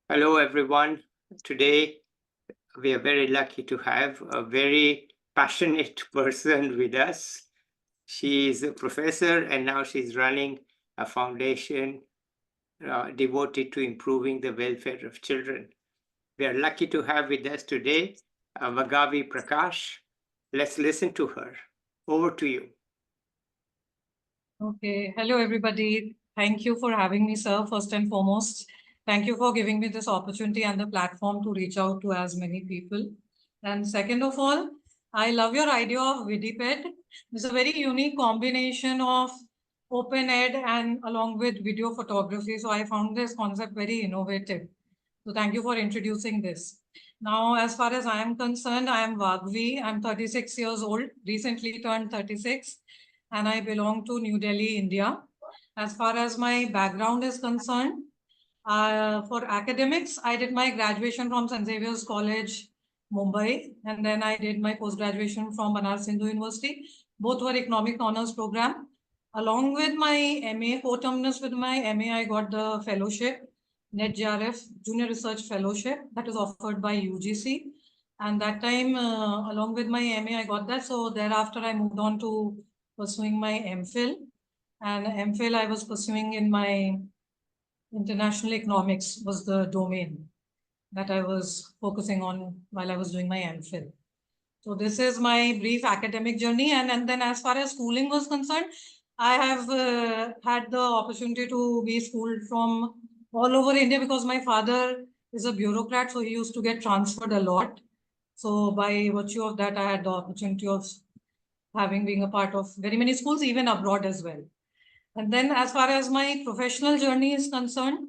Hello, everyone. Today, we are very lucky to have a very passionate person with us. She is a professor and now she's running a foundation devoted to improving the welfare of children. We are lucky to have with us today Vagavi Prakash. Let's listen to her. Over to you. Okay. Hello, everybody. Thank you for having me, sir, first and foremost. Thank you for giving me this opportunity and the platform to reach out to as many people. And second of all, I love your idea of Vidped. It's a very unique combination of open ed and along with video photography. So I found this concept very innovative. So thank you for introducing this. Now, as far as I am concerned, I am Vagavi. I'm 36 years old, recently turned 36, and I belong to New Delhi, India. As far as my background is concerned, for academics, I did my graduation from Xavier's College, Mumbai, and then I did my post-graduation from Banaras Hindu University. Both were economic honors program. Along with my MA, co-terminus with my MA, I got the fellowship, NET-JRF Junior Research Fellowship that is offered by UGC. And that time, along with my MA, I got that. So thereafter, I moved on to pursuing my M.Phil. And M.Phil I was pursuing in my international economics was the domain that I was focusing on while I was doing my M.Phil. So this is my brief academic journey. And then as far as schooling was concerned, I have had the opportunity to be schooled from all over India because my father is a bureaucrat, so he used to get transferred a lot. So by virtue of that, I had the opportunity of being a part of very many schools, even abroad as well. And then as far as my professional journey is concerned,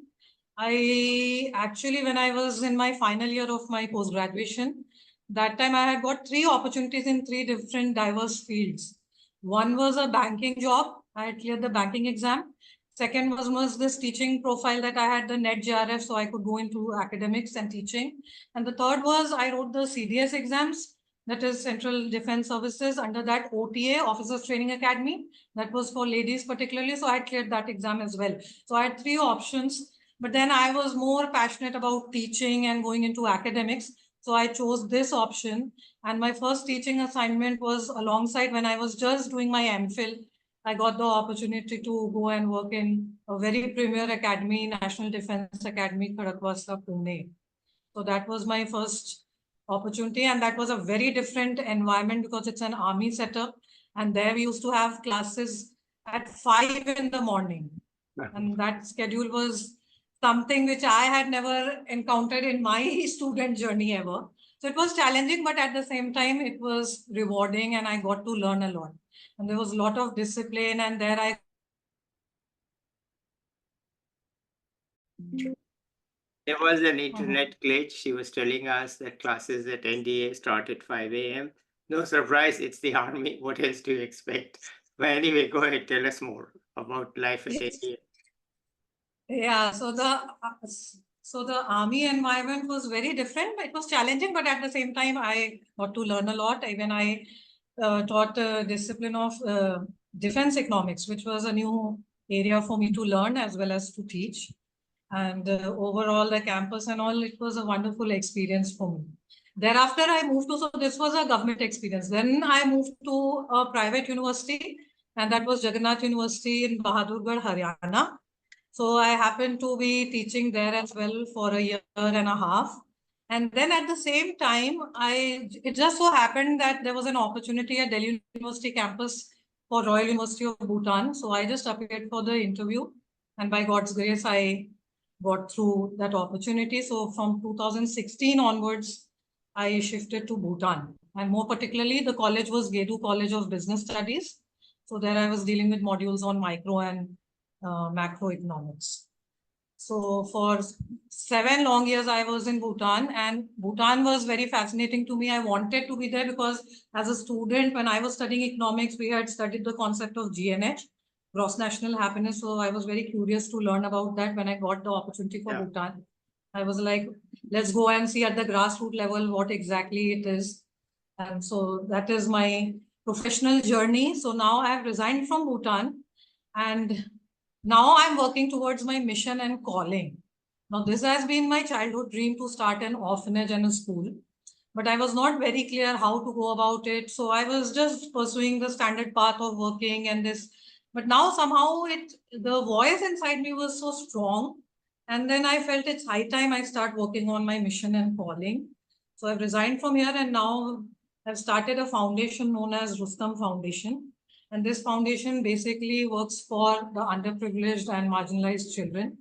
I actually, when I was in my final year of my post-graduation, that time I had got 3 opportunities in 3 different diverse fields. One was a banking job. I had cleared the banking exam. Second was this teaching profile that I had the NET-JRF, so I could go into academics and teaching. And the third was I wrote the CDS exams, that is Central Defense Services, under that OTA, Officers Training Academy. That was for ladies particularly, so I had cleared that exam as well. So I had 3 options, but then I was more passionate about teaching and going into academics. So I chose this option. And my first teaching assignment was alongside when I was just doing my M.Phil. I got the opportunity to go and work in a very premier academy, National Defense Academy, Khadakwasla Pune. So that was my first opportunity. And that was a very different environment because it's an army setup. And there we used to have classes at 5 in the morning. And that schedule was something which I had never encountered in my student journey ever. So it was challenging, but at the same time, it was rewarding and I got to learn a lot. And there was a lot of discipline, and there I There was an internet glitch. She was telling us that classes at NDA start at 5 a.m. No surprise, it's the army. What else do you expect? But anyway, go ahead, tell us more about life at NDA. Yeah, so the army environment was very different. It was challenging, but at the same time, I got to learn a lot. Even I taught a discipline of defense economics, which was a new area for me to learn as well as to teach. And overall, the campus and all, it was a wonderful experience for me. Thereafter, I moved to, so this was a government experience. Then I moved to a private university, and that was Jagannath University in Bahadurgarh, Haryana. So I happened to be teaching there as well for a year and a half. And then at the same time, it just so happened that there was an opportunity at Delhi University campus for Royal University of Bhutan. So I just appeared for the interview. And by God's grace, I got through that opportunity. So from 2016 onwards, I shifted to Bhutan. And more particularly, the college was Gedu College of Business Studies. So there I was dealing with modules on micro and macroeconomics. So for 7 long years, I was in Bhutan, and Bhutan was very fascinating to me. I wanted to be there because as a student, when I was studying economics, we had studied the concept of GNH, gross national happiness. So I was very curious to learn about that. When I got the opportunity for Bhutan, I was like, let's go and see at the grassroots level what exactly it is. And so that is my professional journey. So now I have resigned from Bhutan, and Now I'm working towards my mission and calling. Now, this has been my childhood dream to start an orphanage and a school, but I was not very clear how to go about it. So I was just pursuing the standard path of working and this. But now somehow the voice inside me was so strong. And then I felt it's high time I start working on my mission and calling. So I've resigned from here and now I've started a foundation known as Rustum Foundation. And this foundation basically works for the underprivileged and marginalized children.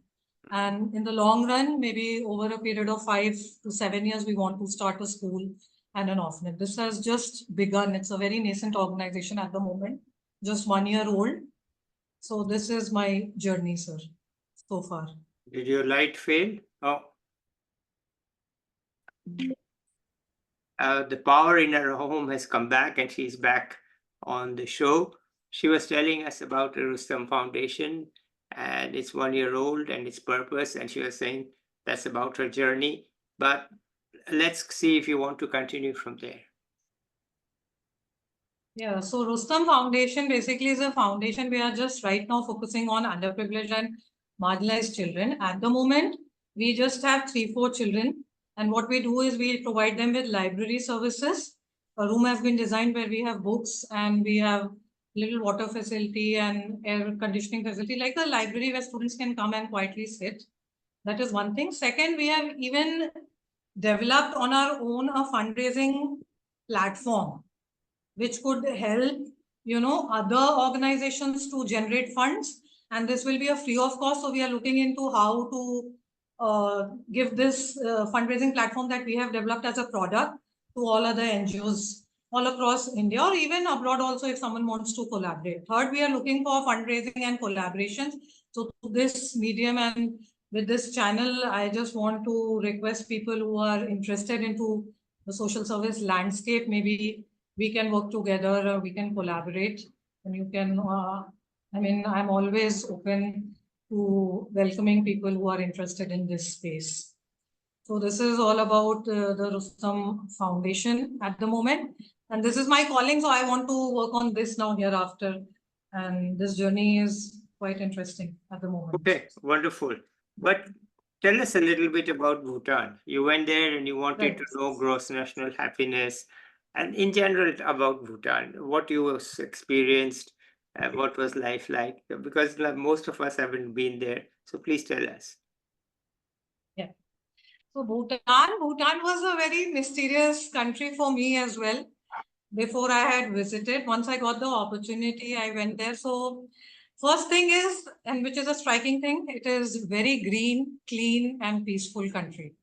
And in the long run, maybe over a period of 5 to 7 years, we want to start a school and an orphanage. This has just begun. It's a very nascent organization at the moment, just 1 year old. So this is my journey, sir, so far. Did your light fail? Oh. The power in her home has come back and she's back on the show. She was telling us about the Rustum Foundation and it's 1 year old and its purpose. And she was saying that's about her journey. But let's see if you want to continue from there. Yeah, so Rustum Foundation basically is a foundation. We are just right now focusing on underprivileged and marginalized children. At the moment, we just have 3-4 children. And what we do is we provide them with library services. A room has been designed where we have books and we have little water facility and air conditioning facility, like a library where students can come and quietly sit. That is one thing. Second, we have even developed on our own a fundraising platform which could help, other organizations to generate funds. And this will be a free of cost. So we are looking into how to give this fundraising platform that we have developed as a product to all other NGOs all across India or even abroad also if someone wants to collaborate. Third, we are looking for fundraising and collaborations. So to this medium and with this channel, I just want to request people who are interested into the social service landscape, maybe we can work together, we can collaborate, and you can, I'm always open to welcoming people who are interested in this space. So this is all about the Rustum Foundation at the moment. And this is my calling, so I want to work on this now hereafter. And this journey is quite interesting at the moment. Okay, wonderful. But tell us a little bit about Bhutan. You went there and you wanted to know gross national happiness and in general about Bhutan, what you experienced, what was life like, because most of us haven't been there. So please tell us. Yeah. So Bhutan was a very mysterious country for me as well. Before I had visited, once I got the opportunity, I went there. So first thing is, and which is a striking thing, it is very green, clean, and peaceful country.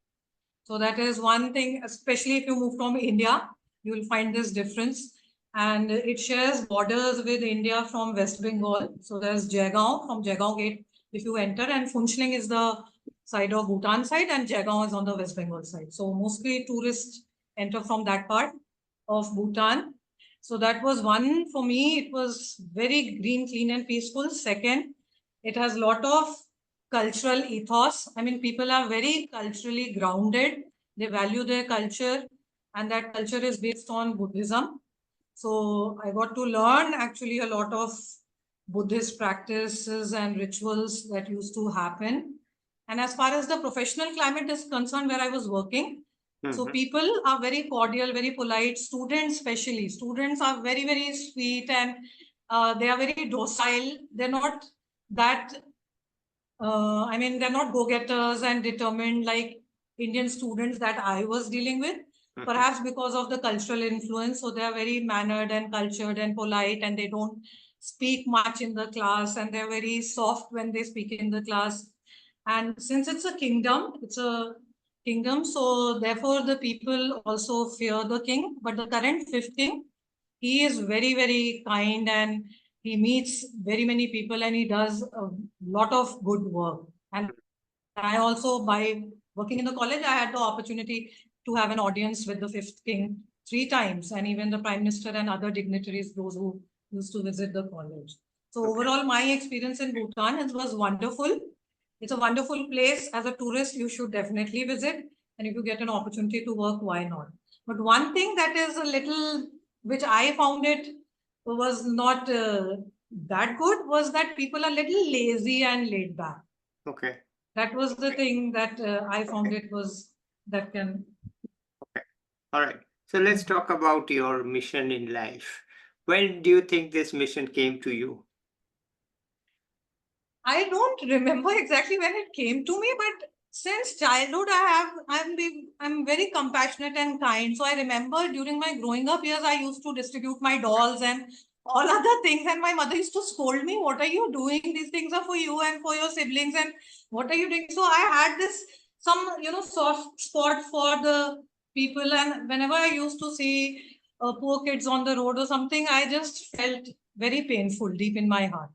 So that is one thing, especially if you move from India, you will find this difference. And it shares borders with India from West Bengal. So there's Jagaon, from Jagaon gate, if you enter, and Phunchling is the side of Bhutan side, and Jagaon is on the West Bengal side. So mostly tourists enter from that part of Bhutan. So that was one for me. It was very green, clean, and peaceful. Second, it has a lot of cultural ethos. I mean, people are very culturally grounded. They value their culture, and that culture is based on Buddhism. So I got to learn actually a lot of Buddhist practices and rituals that used to happen. And as far as the professional climate is concerned, where I was working, so people are very cordial, very polite. Students, especially, students are very, very sweet and they are very docile. They're not that they're not go-getters and determined like Indian students that I was dealing with, perhaps because of the cultural influence. So they are very mannered and cultured and polite, and they don't speak much in the class, and they're very soft when they speak in the class. And since it's a kingdom, so therefore the people also fear the king. But the current fifth king, he is very, very kind and he meets very many people and he does a lot of good work. And I also, by working in the college, I had the opportunity to have an audience with the fifth king 3 times, and even the prime minister and other dignitaries, those who used to visit the college. So overall, my experience in Bhutan was wonderful. It's a wonderful place. As a tourist, you should definitely visit. And if you get an opportunity to work, why not? But one thing that is a little, which I found it was not that good was that people are little lazy and laid back. Okay. That was the thing that I found it was that can. All right. So let's talk about your mission in life. When do you think this mission came to you? I don't remember exactly when it came to me, but since childhood, I'm very compassionate and kind. So I remember during my growing up years, I used to distribute my dolls and all other things, and my mother used to scold me, "What are you doing? These things are for you and for your siblings, and what are you doing?" So I had this soft spot for the people, and whenever I used to see poor kids on the road or something, I just felt very painful deep in my heart.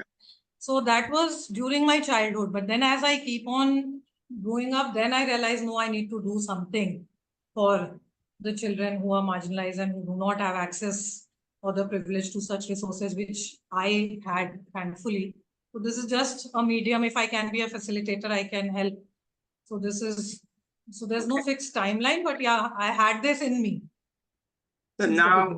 So that was during my childhood. But then as I keep on growing up, then I realized, no, I need to do something for the children who are marginalized and who do not have access or the privilege to such resources, which I had, thankfully. So this is just a medium. If I can be a facilitator, I can help. So there's no fixed timeline, but yeah, I had this in me. So now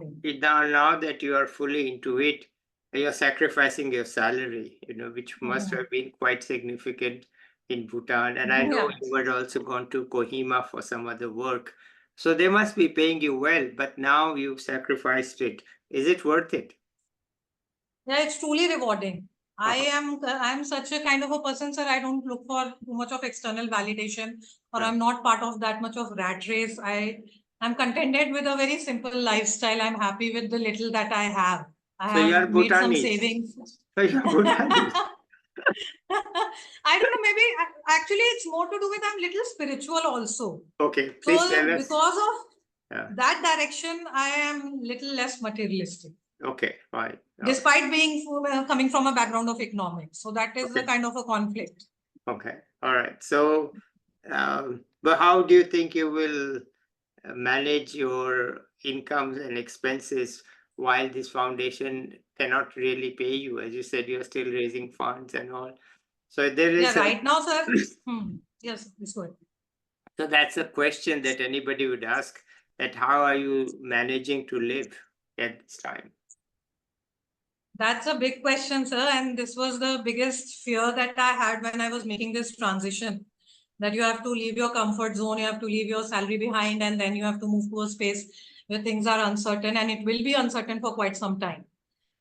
that you are fully into it, you're sacrificing your salary, which must have been quite significant in Bhutan. And I know you were also gone to Kohima for some other work. So they must be paying you well, but now you've sacrificed it. Is it worth it? Yeah, it's truly rewarding. I'm such a kind of a person, sir. I don't look for too much of external validation, or I'm not part of that much of rat race. I'm contented with a very simple lifestyle. I'm happy with the little that I have. I So you are have made some Bhutanese. savings. So you are Bhutanese. I don't know, maybe actually it's more to do with I'm little spiritual also. Okay, please tell us. Because of that direction, I am little less materialistic. Okay, fine. Despite being coming from a background of economics. So that is a kind of a conflict. Okay, all right. So, but how do you think you will manage your incomes and expenses while this foundation cannot really pay you? As you said, you're still raising funds and all. So there is right now, sir. Yes, please go ahead. So that's a question that anybody would ask, that how are you managing to live at this time? That's a big question, sir. And this was the biggest fear that I had when I was making this transition, that you have to leave your comfort zone, you have to leave your salary behind, and then you have to move to a space where things are uncertain, and it will be uncertain for quite some time.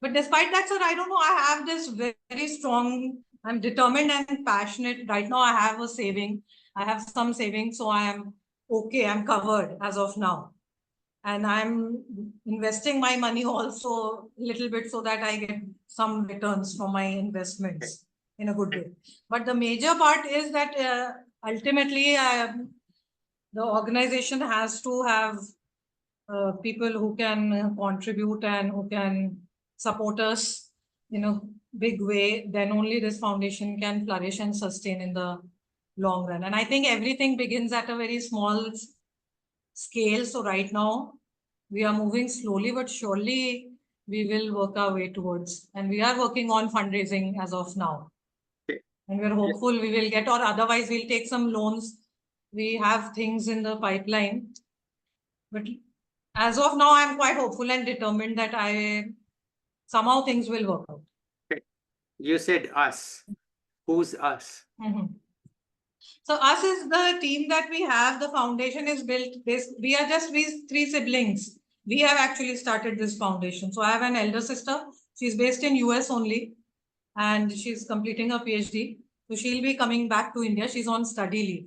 But despite that, sir, I don't know, I have this very strong, I'm determined and passionate. Right now, I have a saving. I have some savings, so I am okay. I'm covered as of now. And I'm investing my money also a little bit so that I get some returns from my investments in a good way. But the major part is that ultimately the organization has to have people who can contribute and who can support us in a big way. Then only this foundation can flourish and sustain in the long run. And I think everything begins at a very small scale. So right now, we are moving slowly, but surely we will work our way towards. And we are working on fundraising as of now. And we're hopeful we will get, or otherwise we'll take some loans. We have things in the pipeline. But as of now, I'm quite hopeful and determined that somehow things will work out. You said us. Who's us? So us is the team that we have. The foundation is built. We are just three siblings. We have actually started this foundation. So I have an elder sister. She's based in US only, and she's completing her PhD. So she'll be coming back to India. She's on study leave.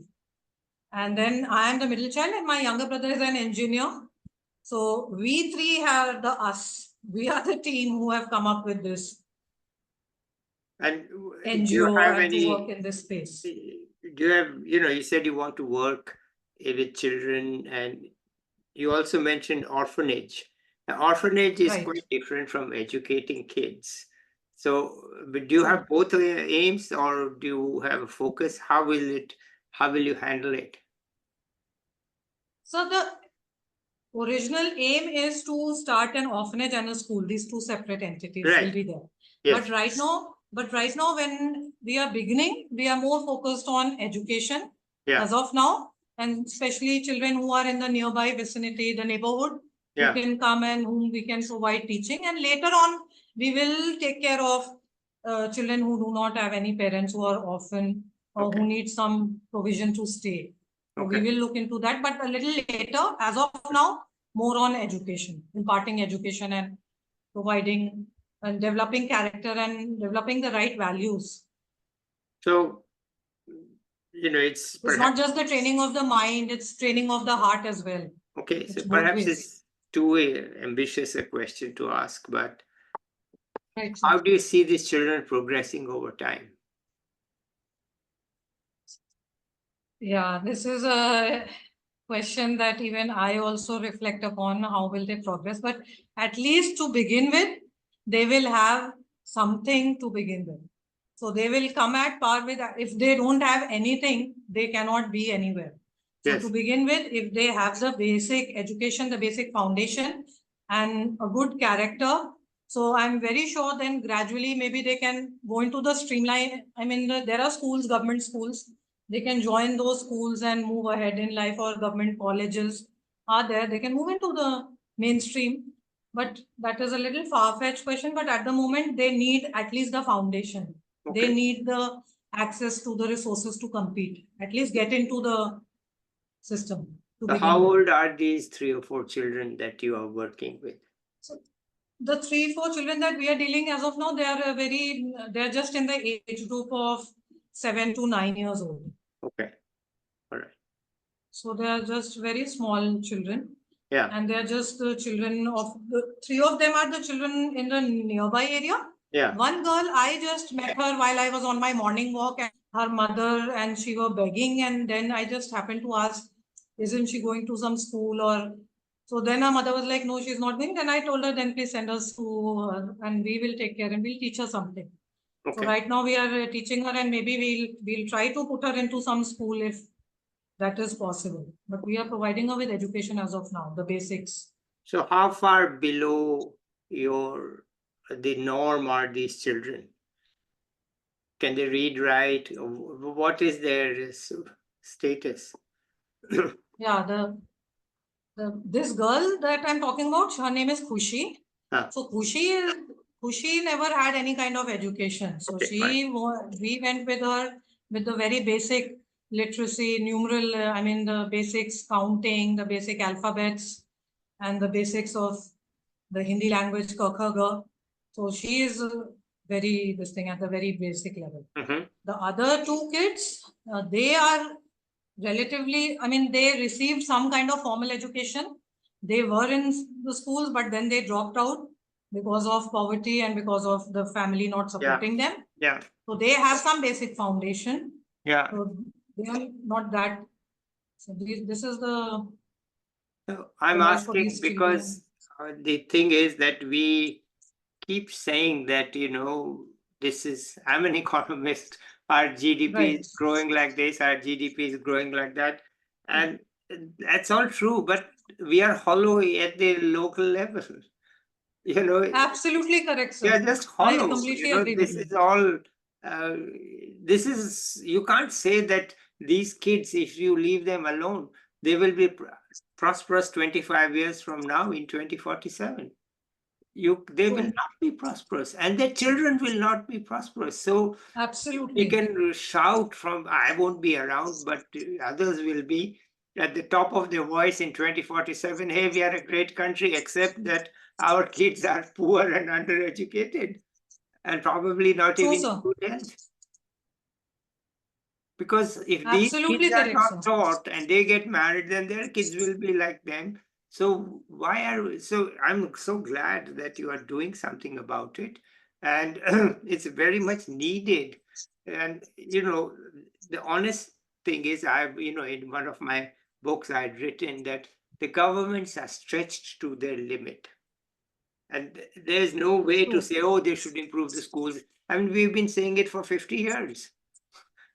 And then I am the middle child, and my younger brother is an engineer. So we three are the us. We are the team who have come up with this. And NGO, do you have to work in this space. Do you have, you said you want to work with children, and you also mentioned orphanage. Now, orphanage is quite different from educating kids. So, but do you have both aims, or do you have a focus? How will you handle it? So the original aim is to start an orphanage and a school. These two separate entities will be there. Yes. But right now, when we are beginning, we are more focused on education as of now, and especially children who are in the nearby vicinity, the neighborhood, who can come and whom we can provide teaching. And later on, we will take care of children who do not have any parents, who are orphan, or Okay. who need some provision to stay. So we Okay. will look into that, but a little later. As of now, more on education, imparting education and providing and developing character and developing the right values. So, it's It's not perhaps just the training of the mind, it's training of the heart as well. okay. So It's both perhaps ways. it's too ambitious a question to ask, but Right. how do you see these children progressing over time? Yeah, this is a question that even I also reflect upon. How will they progress? But at least to begin with, they will have something to begin with. So they will come at par with, if they don't have anything, they cannot be anywhere. So Yes. to begin with, if they have the basic education, the basic foundation and a good character, so I'm very sure then gradually maybe they can go into the streamline. I mean, there are schools, government schools, they can join those schools and move ahead in life, or government colleges are there. They can move into the mainstream. But that is a little far-fetched question. But at the moment, they need at least the foundation. Okay. They need the access to the resources to compete, at least get into the system. So how old are these 3 or 4 children that you are working with? So the 3-4 children that we are dealing as of now, they are they're just in the age group of 7 to 9 years old. Okay. All right. So they are just very small children. Yeah. And they are just the children of the 3 of them are the children in the nearby area. Yeah. One girl, I just met her while I was on my morning walk, and her mother and she were begging, and then I just happened to ask, isn't she going to some school? Or so then her mother was like, no, she's not going. Then I told her, then please send us to her and we will take care and we'll teach her something. Okay. So right now we are teaching her, and maybe we'll try to put her into some school if that is possible. But we are providing her with education as of now, the basics. So how far below the norm are these children? Can they read, write? What is their status? Yeah, this girl that I'm talking about, her name is Khushi. So Khushi never had any kind of education. So Okay, we went with her with the very basic literacy, numeral, the basics, counting, the basic alphabets, and the basics of the Hindi language, ka, kha, ga. So she is this thing at the very basic level. The other 2 kids, they are relatively, they received some kind of formal education. They were in the schools, but then they dropped out because of poverty and because of the family not supporting them. Yeah. So they have some basic foundation. Yeah. So they are not that. So this is the. So I'm asking because the thing is that we keep saying that, I'm an economist, our GDP is growing like this, our GDP is growing like that. And that's all true, but we are hollow at the local level. Absolutely correct, sir. We are just hollow. I completely agree This with is you. all, you can't say that these kids, if you leave them alone, they will be prosperous 25 years from now in 2047. They will not be prosperous, and their children will not be prosperous. So absolutely, we can shout from, I won't be around, but others will be at the top of their voice in 2047. Hey, we are a great country, except that our kids are poor and undereducated and probably not even in good health. Because if these kids are not taught and they get married, then their kids will be like them. So I'm so glad that you are doing something about it, and it's very much needed. And the honest thing is, in one of my books I'd written that the governments are stretched to their limit, and there's no way to say, oh, they should improve the schools. We've been saying it for 50 years.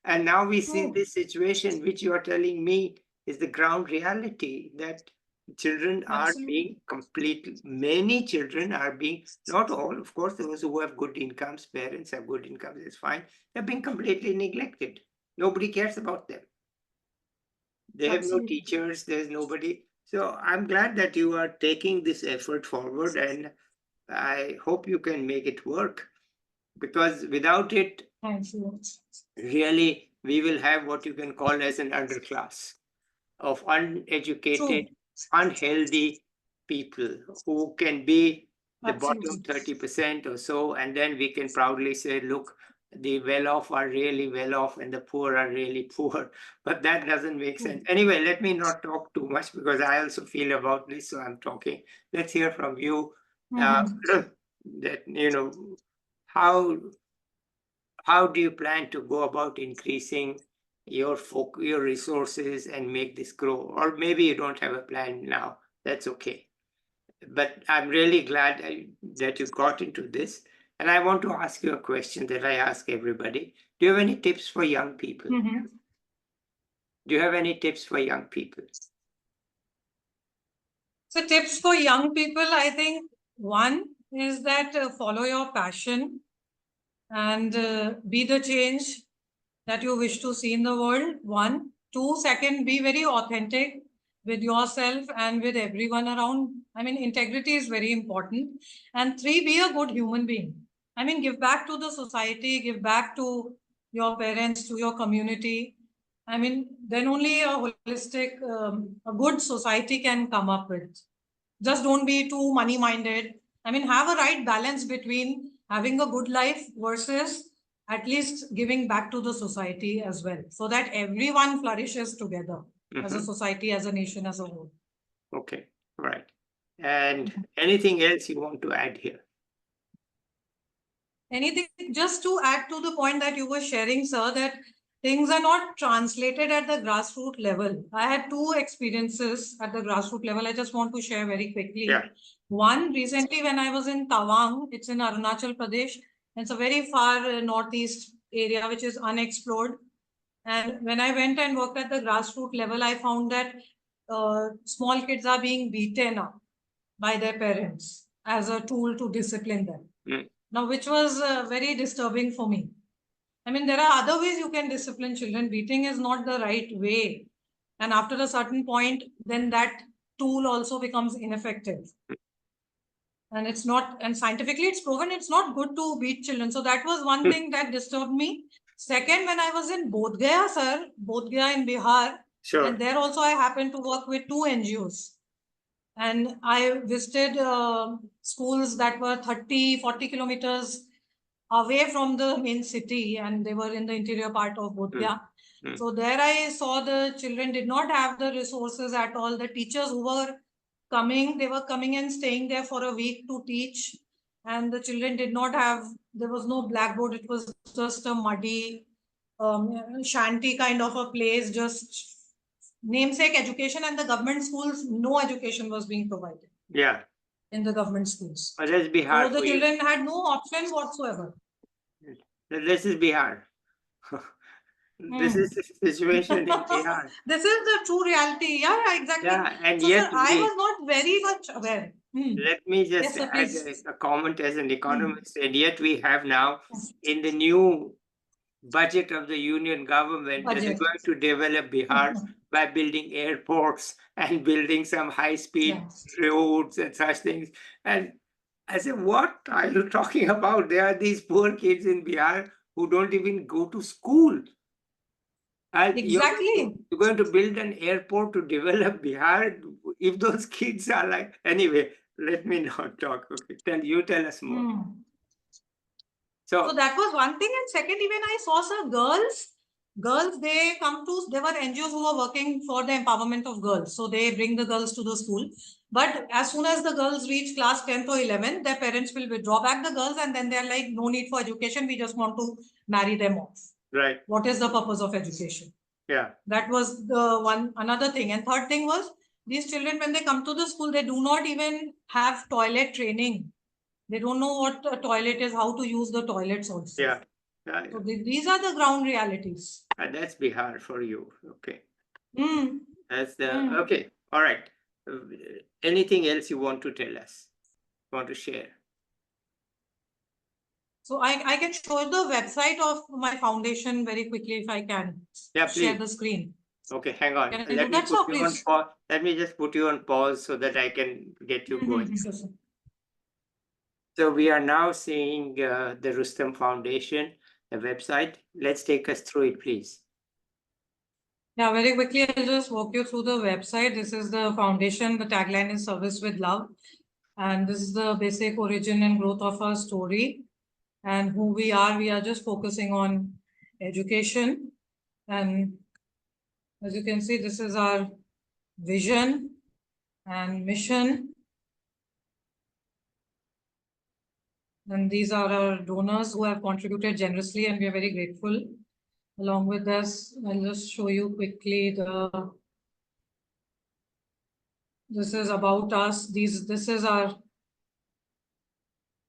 And now we see this situation, which you are telling me is the ground reality, that children are being many children are being, not all, of course, those who have good incomes, parents have good incomes, it's fine. They're being completely neglected. Nobody cares about them. They have no teachers, there's nobody. So I'm glad that you are taking this effort forward, and I hope you can make it work, because without it, Thank you. really, we will have what you can call as an underclass of uneducated, True. unhealthy people who can be the bottom Absolutely. 30% or so, and then we can proudly say, look, the well-off are really well-off and the poor are really poor. But that doesn't make sense. Anyway, let me not talk too much, because I also feel about this, so I'm talking. Let's hear from you. Mhm. That, you know, how do you plan to go about increasing your resources and make this grow? Or maybe you don't have a plan now. That's okay. But I'm really glad that you got into this. And I want to ask you a question that I ask everybody. Do you have any tips for young people? Mhm. Do you have any tips for young people? So tips for young people, I think one is that follow your passion and be the change that you wish to see in the world. One. Two, second, be very authentic with yourself and with everyone around. I mean, integrity is very important. And three, be a good human being. I mean, give back to the society, give back to your parents, to your community. I mean, then only a holistic, a good society can come up with. Just don't be too money minded. I mean, have a right balance between having a good life versus at least giving back to the society as well, so that everyone flourishes together as a society, as a nation, as a whole. Okay, right. And anything else you want to add here? Anything just to add to the point that you were sharing, sir, that things are not translated at the grassroots level. I had two experiences at the grassroots level. I just want to share very quickly. Yeah. One, recently when I was in Tawang, it's in Arunachal Pradesh. It's a very far northeast area which is unexplored. And when I went and worked at the grassroots level, I found that small kids are being beaten up by their parents as a tool to discipline them. Now, which was very disturbing for me. I mean, there are other ways you can discipline children. Beating is not the right way. And after a certain point, then that tool also becomes ineffective. And it's not, and scientifically it's proven it's not good to beat children. So that was one thing that disturbed me. Second, when I was in Bodh Gaya, sir, Bodh Gaya in Bihar, Sure. and there also I happened to work with two NGOs. And I visited schools that were 30, 40 kilometers away from the main city, and they were in the interior part of Bodh Gaya. So there I saw the children did not have the resources at all. The teachers who were coming, they were coming and staying there for a week to teach. And the children did not have, there was no blackboard. It was just a muddy shanty kind of a place, just namesake education. And the government schools, no education was being provided. Yeah. In the government schools. But that's Bihar. So the children had no option whatsoever. This is Bihar. This is the situation in Bihar. This is the true reality. Yeah, exactly. Yeah, and so, yet sir, I was not very much aware. Let me just Yes, sir, add please. a comment as an economist, and yet we have now in the new budget of the union government that they're Budget. going to develop Bihar by building airports and building some high-speed roads and such things. And I said, what are you talking about? There are these poor kids in Bihar who don't even go to school. And Exactly. you're going to build an airport to develop Bihar. If those kids are like, anyway, let me not talk. Okay, tell us more. So that was one thing. And second, even I saw some girls, they come to, there were NGOs who were working for the empowerment of girls. So they bring the girls to the school. But as soon as the girls reach class 10th or 11th, their parents will withdraw back the girls, and then they're like, no need for education. We just want to marry them off. Right. What is the purpose of education? Yeah. That was the one, another thing. And third thing was, these children, when they come to the school, they do not even have toilet training. They don't know what a toilet is, how to use the toilets also. Yeah. So these are the ground realities. That's Bihar for you. Okay. That's the, okay. All right. Anything else you want to tell us? Want to share? So I can show the website of my foundation very quickly if I can. Yeah, please. Share the screen. Okay, hang on. Can I do that, sir, please? Let me just put you on pause so that I can get you going. So we are now seeing the Rustum Foundation, the website. Let's take us through it, please. Yeah, very quickly, I'll just walk you through the website. This is the foundation. The tagline is service with love. And this is the basic origin and growth of our story. And who we are just focusing on education. And as you can see, this is our vision and mission. And these are our donors who have contributed generously, and we are very grateful. Along with this, I'll just show you quickly this is about us. This is our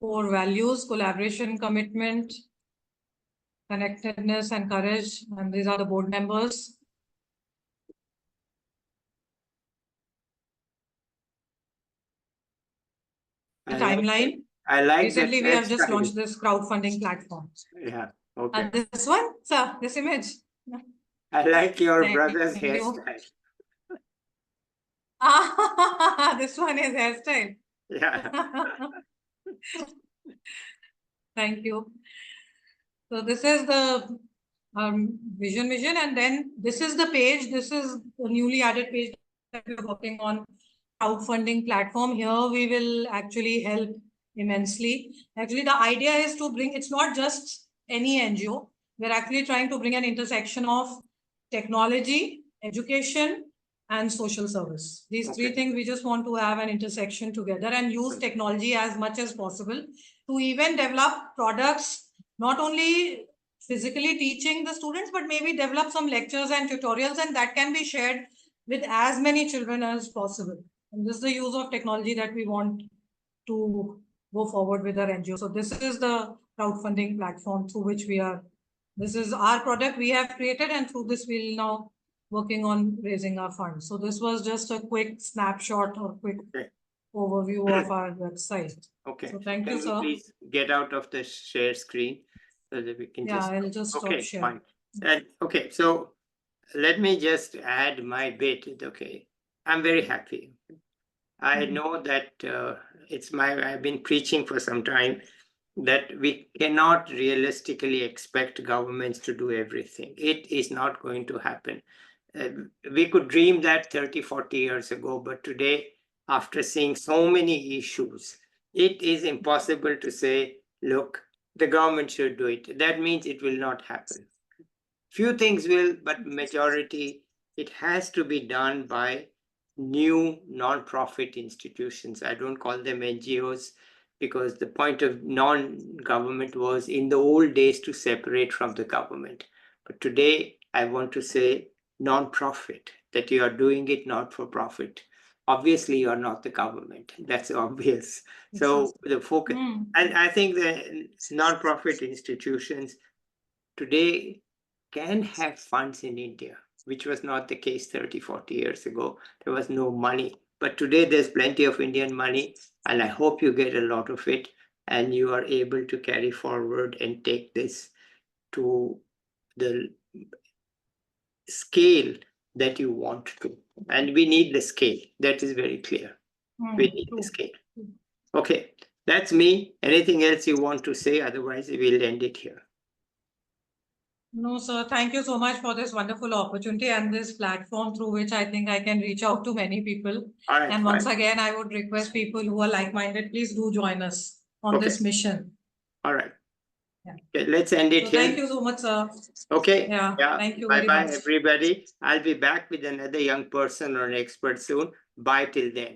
core values: collaboration, commitment, connectedness, and courage. And these are the board members. The timeline. I like recently we have just launched this crowdfunding platform. Yeah. Okay. And this one, sir, this image. I like your Thank brother's you. hairstyle. This one is hairstyle. Yeah. Thank you. So this is the vision, and then this is the page. This is the newly added page that we're working on, crowdfunding platform. Here we will actually help immensely. Actually, the idea is to bring, it's not just any NGO. We're actually trying to bring an intersection of technology, education, and social service. These three things, we just want to have an intersection together and use technology as much as possible to even develop products, not only physically teaching the students, but maybe develop some lectures and tutorials, and that can be shared with as many children as possible. And this is the use of technology that we want to go forward with our NGO. So this is the crowdfunding platform through which this is our product we have created, and through this we'll now working on raising our funds. So this was just a quick snapshot or quick overview of our website. Okay. So thank you, sir. Please get out of the share screen so that we can I'll just stop sharing. Fine. Okay, so let me just add my bit. Okay, I'm very happy. I know that I've been preaching for some time that we cannot realistically expect governments to do everything. It is not going to happen. We could dream that 30, 40 years ago, but today, after seeing so many issues, it is impossible to say, look, the government should do it. That means it will not happen. Few things will, but majority, it has to be done by new non-profit institutions. I don't call them NGOs because the point of non-government was in the old days to separate from the government. But today, I want to say non-profit, that you are doing it not for profit. Obviously, you are not the government. That's obvious. So the focus, and I think the non-profit institutions today can have funds in India, which was not the case 30, 40 years ago. There was no money. But today there's plenty of Indian money, and I hope you get a lot of it, and you are able to carry forward and take this to the scale that you want to. And we need the scale. That is very clear. We need the scale. Okay, that's me. Anything else you want to say? Otherwise, we'll end it here. No, sir. Thank you so much for this wonderful opportunity and this platform through which I think I can reach out to many people. All right, and once again, I would request people who are like-minded, please do join us on this mission. All right. Okay, let's end it here. Thank you so much, sir. Okay. Yeah. Thank you Bye very bye, much. everybody. I'll be back with another young person or an expert soon. Bye till then.